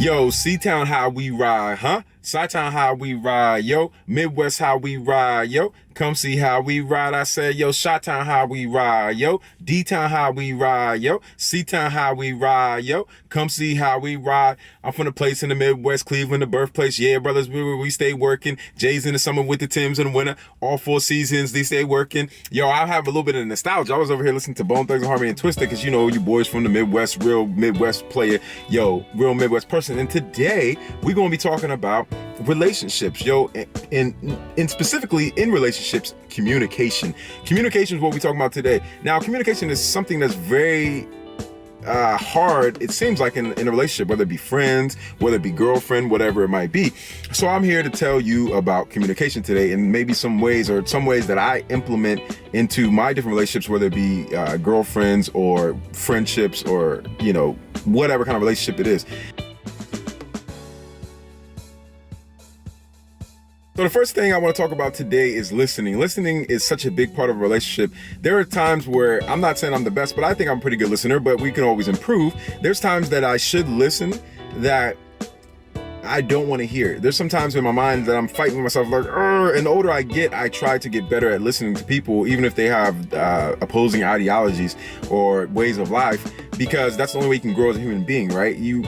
Yo, C-Town how we ride, huh? Chi-Town how we ride, yo. Midwest how we ride, yo. Come see how we ride. I said, yo, Chi-Town how we ride, yo. D-Town how we ride, yo. C-Town how we ride, yo. Come see how we ride. I'm from the place in the Midwest, Cleveland, the birthplace. Yeah, brothers, we stay working. Jay's in the summer with the Timbs in the winter. All 4 seasons, they stay working. Yo, I have a little bit of nostalgia. I was over here listening to Bone Thugs-n-Harmony and Twista because, you know, you boys from the Midwest, real Midwest player. Yo, real Midwest person. And today, we're going to be talking about relationships, yo, and specifically in relationships, communication. Communication is what we're talking about today. Now, communication is something that's very hard, it seems like, in a relationship, whether it be friends, whether it be girlfriend, whatever it might be. So I'm here to tell you about communication today, and maybe some ways that I implement into my different relationships, whether it be girlfriends or friendships or, you know, whatever kind of relationship it is. So the first thing I want to talk about today is listening. Listening is such a big part of a relationship. There are times where, I'm not saying I'm the best, but I think I'm a pretty good listener, but we can always improve. There's times that I should listen that I don't want to hear. There's some times in my mind that I'm fighting with myself, like, and the older I get, I try to get better at listening to people, even if they have opposing ideologies or ways of life, because that's the only way you can grow as a human being, right? You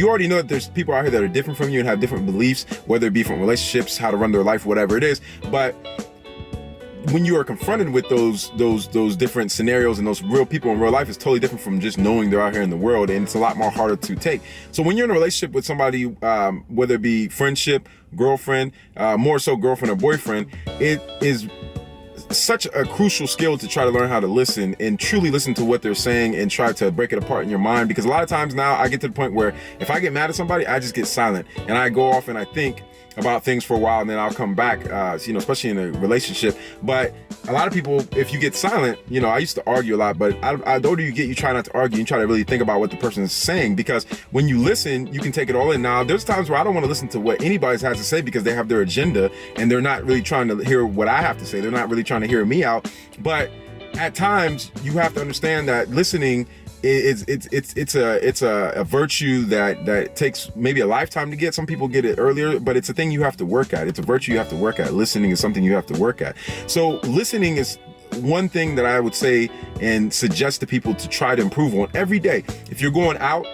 already know that there's people out here that are different from you and have different beliefs, whether it be from relationships, how to run their life, whatever it is. But when you are confronted with those different scenarios and those real people in real life, it's totally different from just knowing they're out here in the world, and it's a lot more harder to take. So when you're in a relationship with somebody, whether it be friendship, girlfriend, more so girlfriend or boyfriend, it is such a crucial skill to try to learn how to listen and truly listen to what they're saying and try to break it apart in your mind. Because a lot of times now I get to the point where if I get mad at somebody, I just get silent and I go off and I think about things for a while, and then I'll come back, especially in a relationship. But a lot of people, if you get silent, I used to argue a lot, but the older you get, you try not to argue. You try to really think about what the person is saying, because when you listen, you can take it all in. Now, there's times where I don't want to listen to what anybody has to say because they have their agenda and they're not really trying to hear what I have to say. They're not really trying to hear me out. But at times, you have to understand that listening it's a virtue that takes maybe a lifetime to get. Some people get it earlier, but it's a thing you have to work at. It's a virtue you have to work at. Listening is something you have to work at. So listening is one thing that I would say and suggest to people to try to improve on every day. If you're going out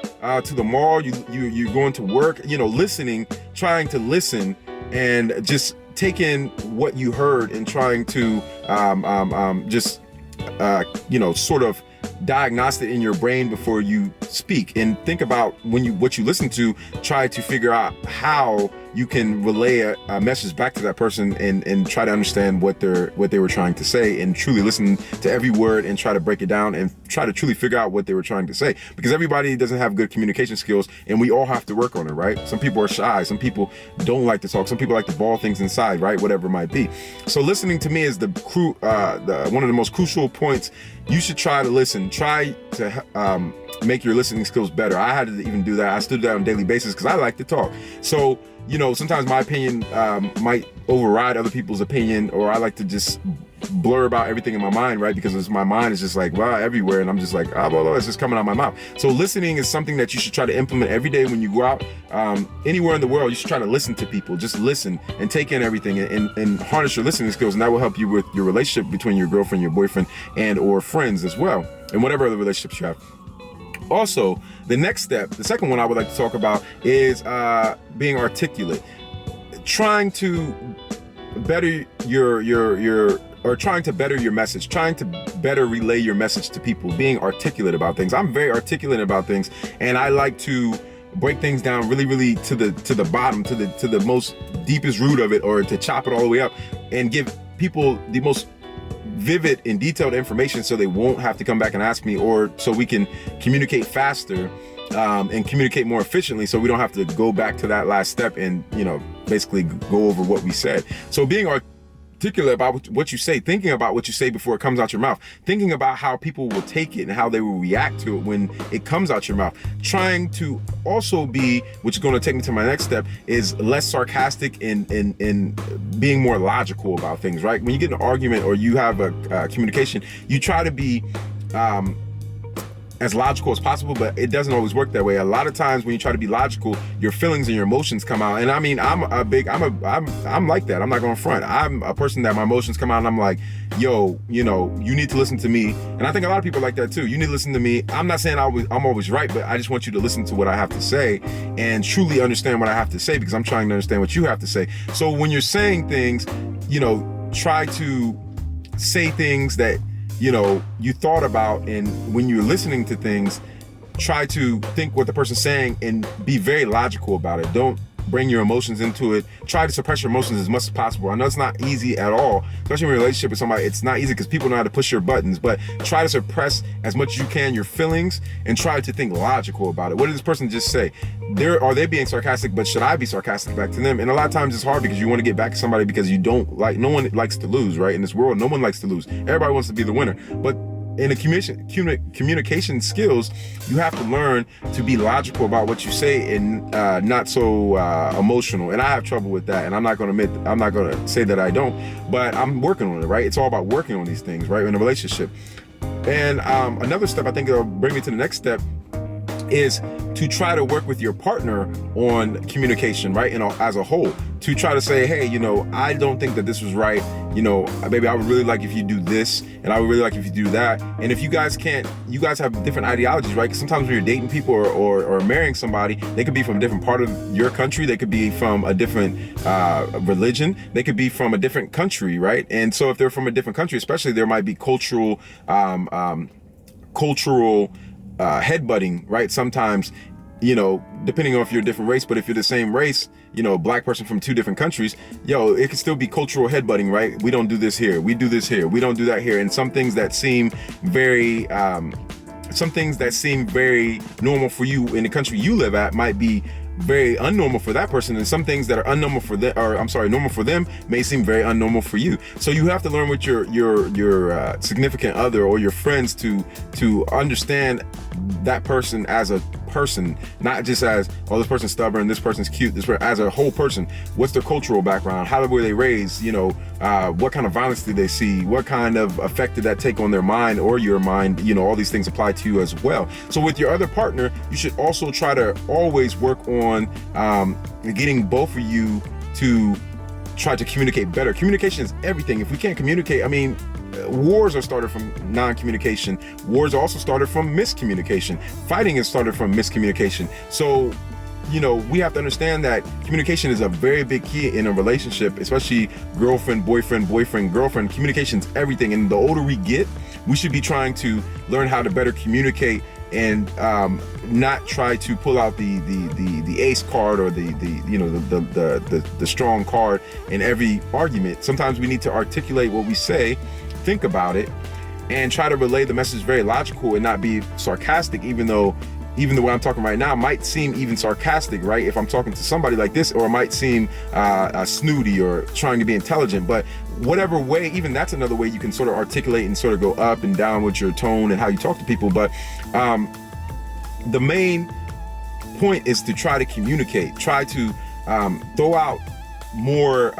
to the mall, you're going to work, listening, trying to listen and just take in what you heard and trying to sort of diagnose it in your brain before you speak, and think about what you listen to. Try to figure out how you can relay a message back to that person and try to understand what they were trying to say, and truly listen to every word and try to break it down and try to truly figure out what they were trying to say, because everybody doesn't have good communication skills and we all have to work on it, right? Some people are shy, some people don't like to talk, some people like to ball things inside, right? Whatever it might be. So listening to me is one of the most crucial points. You should try to listen. Try to make your listening skills better. I had to even do that. I stood that on a daily basis because I like to talk. So, sometimes my opinion might override other people's opinion, or I like to just blur about everything in my mind, right? Because my mind is just like, wow, everywhere. And I'm just like, it's just coming out of my mouth. So listening is something that you should try to implement every day when you go out. Anywhere in the world, you should try to listen to people. Just listen and take in everything and harness your listening skills. And that will help you with your relationship between your girlfriend, your boyfriend, and or friends as well, and whatever other relationships you have. Also, the next step, the second one I would like to talk about is being articulate. Trying to better trying to better your message, trying to better relay your message to people, being articulate about things. I'm very articulate about things, and I like to break things down really, really to the bottom, to the most deepest root of it, or to chop it all the way up and give people the most vivid and detailed information so they won't have to come back and ask me, or so we can communicate faster and communicate more efficiently, so we don't have to go back to that last step and basically go over what we said. So being articulate about what you say, thinking about what you say before it comes out your mouth, thinking about how people will take it and how they will react to it when it comes out your mouth. Trying to also be, which is going to take me to my next step, is less sarcastic and being more logical about things, right? When you get in an argument or you have a communication, you try to be as logical as possible, but it doesn't always work that way. A lot of times when you try to be logical, your feelings and your emotions come out. And I mean, I'm like that. I'm not going to front. I'm a person that my emotions come out and I'm like, yo, you need to listen to me. And I think a lot of people are like that too. You need to listen to me. I'm not saying I'm always right, but I just want you to listen to what I have to say and truly understand what I have to say, because I'm trying to understand what you have to say. So when you're saying things, try to say things that you thought about, and when you're listening to things, try to think what the person's saying and be very logical about it. Don't bring your emotions into it. Try to suppress your emotions as much as possible. I know it's not easy at all, especially in a relationship with somebody. It's not easy because people know how to push your buttons, but try to suppress as much as you can your feelings and try to think logical about it. What did this person just say? Are they being sarcastic, but should I be sarcastic back to them? And a lot of times it's hard because you want to get back to somebody because you don't like, no one likes to lose, right? In this world, no one likes to lose. Everybody wants to be the winner. But in the communication skills, you have to learn to be logical about what you say and not so emotional. And I have trouble with that. And I'm not going to say that I don't, but I'm working on it, right? It's all about working on these things, right? In a relationship. And another step, I think it'll bring me to the next step, is to try to work with your partner on communication, right? As a whole, to try to say, hey, I don't think that this was right. Baby, I would really like if you do this, and I would really like if you do that. And if you guys have different ideologies, right? Because sometimes when you're dating people or marrying somebody, they could be from a different part of your country. They could be from a different religion. They could be from a different country, right? And so if they're from a different country, especially, there might be cultural headbutting, right? Sometimes, depending on if you're a different race, but if you're the same race, black person from two different countries, it can still be cultural headbutting, right? We don't do this here. We do this here. We don't do that here. And some things that seem very normal for you in the country you live at might be very unnormal for that person, and some things that are normal for them may seem very unnormal for you. So you have to learn with your significant other or your friends to understand that person as a person, not just as, oh, this person's stubborn, this person's cute, as a whole person. What's their cultural background? How were they raised? What kind of violence did they see? What kind of effect did that take on their mind or your mind? All these things apply to you as well. So with your other partner, you should also try to always work on getting both of you to try to communicate better. Communication is everything. If we can't communicate, wars are started from non-communication. Wars also started from miscommunication. Fighting is started from miscommunication. So, we have to understand that communication is a very big key in a relationship, especially girlfriend, boyfriend, girlfriend. Communication's everything. And the older we get, we should be trying to learn how to better communicate and not try to pull out the ace card or the strong card in every argument. Sometimes we need to articulate what we say, think about it, and try to relay the message very logical and not be sarcastic, even the way I'm talking right now might seem even sarcastic, right? If I'm talking to somebody like this, or it might seem snooty or trying to be intelligent, but whatever way, even that's another way you can sort of articulate and sort of go up and down with your tone and how you talk to people. But the main point is to try to communicate, try to throw out more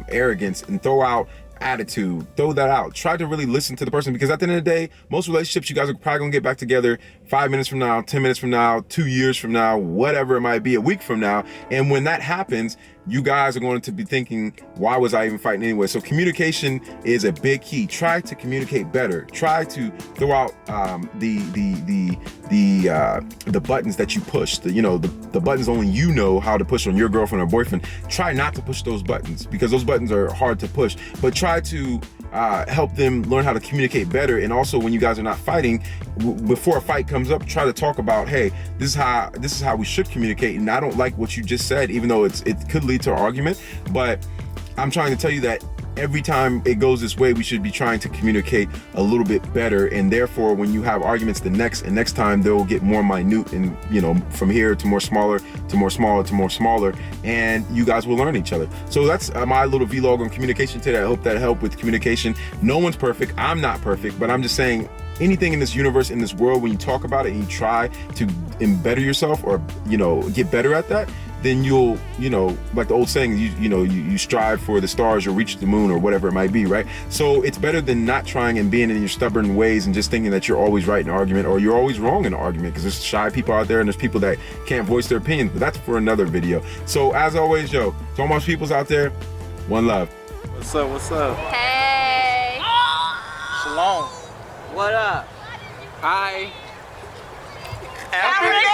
arrogance and throw out attitude, throw that out. Try to really listen to the person, because at the end of the day, most relationships, you guys are probably gonna get back together 5 minutes from now, 10 minutes from now, 2 years from now, whatever it might be, a week from now. And when that happens, you guys are going to be thinking, why was I even fighting anyway? So communication is a big key. Try to communicate better. Try to throw out the buttons that you push. The buttons only you know how to push on your girlfriend or boyfriend. Try not to push those buttons, because those buttons are hard to push. But try to help them learn how to communicate better. And also, when you guys are not fighting, before a fight comes up, try to talk about, hey, this is how we should communicate. And I don't like what you just said, even though it could lead to an argument. But I'm trying to tell you that every time it goes this way, we should be trying to communicate a little bit better. And therefore, when you have arguments the next time, they'll get more minute and, from here to more smaller, to more smaller, to more smaller, and you guys will learn each other. So that's my little vlog on communication today. I hope that helped with communication. No one's perfect. I'm not perfect, but I'm just saying, anything in this universe, in this world, when you talk about it and you try to better yourself or, get better at that, then you'll, you know, like the old saying, you strive for the stars, you'll reach the moon, or whatever it might be, right? So it's better than not trying and being in your stubborn ways and just thinking that you're always right in an argument or you're always wrong in an argument, because there's shy people out there and there's people that can't voice their opinions, but that's for another video. So as always, yo, to all my peoples out there, one love. What's up, what's up? Hey. Shalom. What up? Hi. Africa.